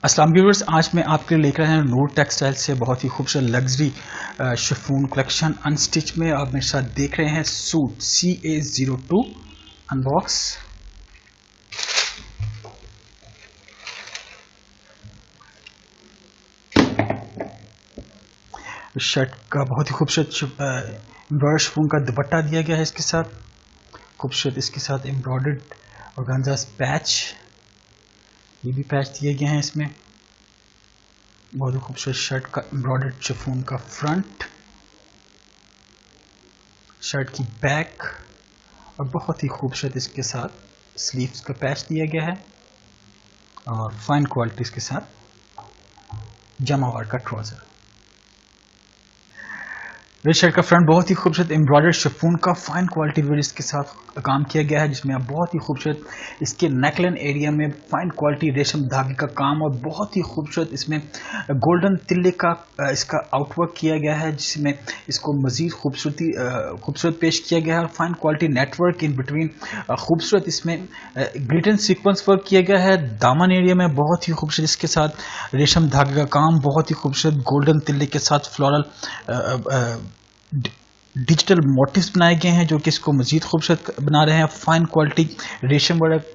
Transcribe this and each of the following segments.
अस्सलाम व्यूअर्स, आज मैं आपके लिए लेकर आया हूं नूर टेक्सटाइल से बहुत ही खूबसूरत लग्जरी शिफॉन कलेक्शन अनस्टिच में। आप मेरे साथ देख रहे हैं सूट CA-02 अनबॉक्स। शर्ट का बहुत ही खूबसूरत एम्ब्रॉयडर्ड शिफॉन का दुपट्टा दिया गया है। इसके साथ खूबसूरत इसके साथ एम्ब्रॉयडर्ड ऑर्गेन्जा पैच, ये भी पैच दिए गए हैं इसमें। बहुत ही खूबसूरत शर्ट का एम्ब्रॉयडर्ड शिफॉन का फ्रंट, शर्ट की बैक और बहुत ही खूबसूरत इसके साथ स्लीव्स का पैच दिया गया है और फाइन क्वालिटी इसके साथ जमावार का ट्राउजर। इस शर्ट का फ्रंट बहुत ही खूबसूरत एम्ब्रॉयडर्ड शिफॉन का फाइन क्वालिटी वेयर इसके साथ काम किया गया है, जिसमें आप बहुत ही खूबसूरत इसके नेकलाइन एरिया में फाइन क्वालिटी रेशम धागे का काम और बहुत ही खूबसूरत इसमें गोल्डन तिल्ले का इसका आउटवर्क किया गया है, जिसमें इसको मजीद खूबसूरत पेश किया गया है। और fine quality network in between खूबसूरत इसमें ग्लिटन सीक्वेंस वर्क किया गया है। दामन एरिया में बहुत ही खूबसूरत इसके साथ रेशम धागे का काम, बहुत ही खूबसूरत गोल्डन तिल्ले के साथ फ्लोरल डिजिटल मोटिव्स बनाए गए हैं, जो कि इसको मजीद खूबसूरत बना रहे हैं। फाइन क्वालिटी रेशम work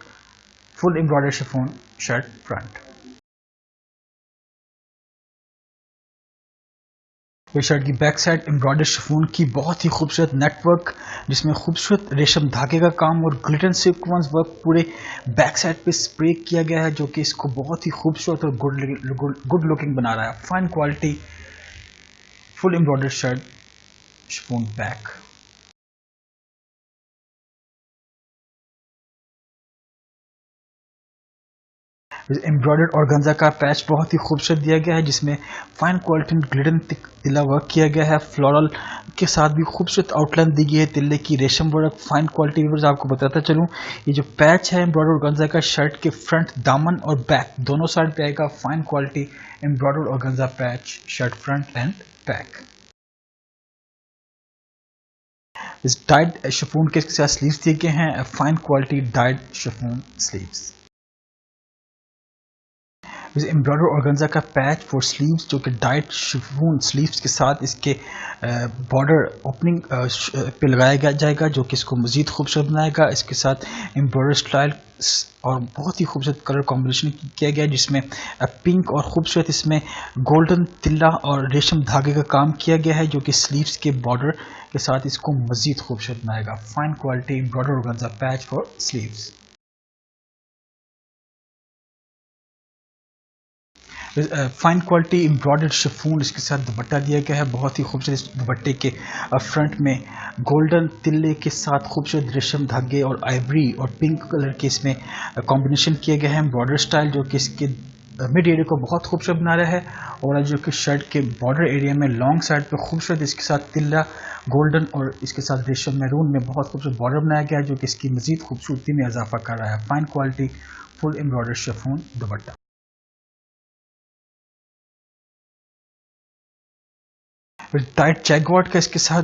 full embroidered chiffon shirt front. ये शर्ट की बैक साइड एम्ब्रॉयडर्ड शिफॉन की बहुत ही खूबसूरत नेटवर्क, जिसमें खूबसूरत रेशम धागे का काम और ग्लिटन सीक्वेंस वर्क पूरे बैक साइड पे स्प्रे किया गया है, जो कि इसको बहुत ही खूबसूरत और गुड लुकिंग बना रहा है। Fine quality full embroidered shirt chiffon back. Embroidered organza का पैच बहुत ही खूबसूरत दिया गया है, जिसमें फाइन क्वालिटी ग्लिटन तिल्ला वर्क किया गया है। फ्लोरल के साथ भी खूबसूरत आउटलाइन दी गई है तिल्ले की, रेशम वर्क फाइन क्वालिटी। आपको बताता चलूं, ये जो पैच है एम्ब्रॉयडर्ड ऑर्गेन्जा का शर्ट के फ्रंट, दामन और बैक दोनों साइड पे आएगा। Fine quality embroidered organza patch shirt front end back. इस डाइड शिफॉन के साथ स्लीव्स दिए गए हैं, fine quality died chiffon sleeves. Embroider organza का पैच फॉर स्लीव्स, जो कि डाइट शिफॉन स्लीव्स के साथ इसके बॉर्डर ओपनिंग पे लगाया जाएगा, जो कि इसको मजीद खूबसूरत बनाएगा। इसके साथ एम्ब्रॉयडर स्टाइल और बहुत ही खूबसूरत कलर कॉम्बिनेशन किया गया है, जिसमें पिंक और खूबसूरत इसमें गोल्डन तिल्ला और रेशम धागे का काम किया गया है, जो कि स्लीव्स के बॉर्डर के साथ इसको मजीद खूबसूरत बनाएगा। Fine quality embroider organza patch for sleeves. Fine quality embroidered chiffon इसके साथ दुपट्टा दिया गया है। बहुत ही खूबसूरत इस दुपट्टे के फ्रंट में गोल्डन तिल्ले के साथ खूबसूरत रेशम धागे और आइवरी और पिंक कलर के इसमें कॉम्बिनेशन किया गया है। एम्ब्रॉयडर स्टाइल जो कि इसके मिड एरिया को बहुत खूबसूरत बना रहा है, और जो कि शर्ट के बॉर्डर एरिया में लॉन्ग साइड पे खूबसूरत इसके साथ तिल्ला गोल्डन और इसके साथ रेशम मैरून में बहुत खूबसूरत बॉर्डर बनाया गया है, जो कि इसकी मजीद खूबसूरती में इजाफा कर रहा है। Fine quality full embroidered chiffon dupatta. Tight चेकवार्ड का इसके साथ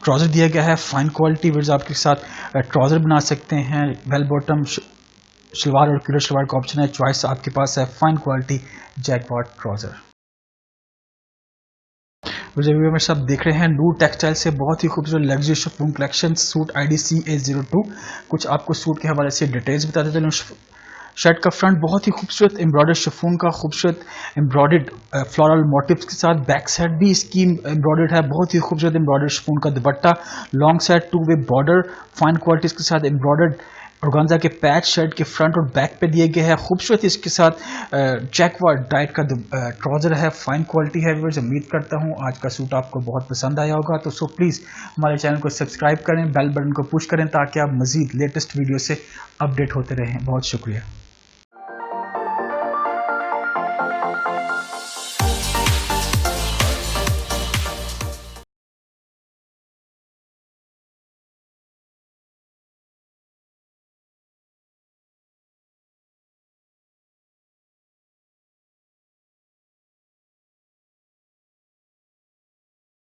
ट्राउज़र दिया गया है। फाइन क्वालिटी विर्स आपके साथ ट्राउज़र बना सकते हैं। वेल बॉटम शलवार और किलो शलवार का ऑप्शन है, चॉइस आपके पास है। Fine quality jacquard trouser. मेरे साथ देख रहे हैं नूर टेक्सटाइल से बहुत ही खूबसूरत luxury chiffon collection suit ID CA-02। कुछ आपको सूट के हवाले से डिटेल्स बताते चलूँ। शर्ट का फ्रंट बहुत ही खूबसूरत एम्ब्रॉयडर्ड शिफॉन का खूबसूरत एम्ब्रॉयडर्ड फ्लोरल मोटिव्स के साथ, बैक साइड भी इसकी एम्ब्रॉयडर्ड है। बहुत ही खूबसूरत एम्ब्रॉयडर्ड शिफॉन का दुपट्टा, लॉन्ग साइड 2 वे बॉर्डर, फाइन क्वालिटी के साथ एम्ब्रॉयडर्ड ऑर्गेन्जा के पैच शर्ट के फ्रंट और बैक पे दिए गए हैं। खूबसूरत इसके साथ जैकवार्ड डाइट का ट्राउजर है। फाइन क्वालिटी है। उम्मीद करता हूँ आज का सूट आपको बहुत पसंद आया होगा। तो सो प्लीज़ हमारे चैनल को सब्सक्राइब करें, बेल बटन को पुश करें, ताकि आप मजीद लेटेस्ट वीडियो से अपडेट होते रहें। बहुत शुक्रिया।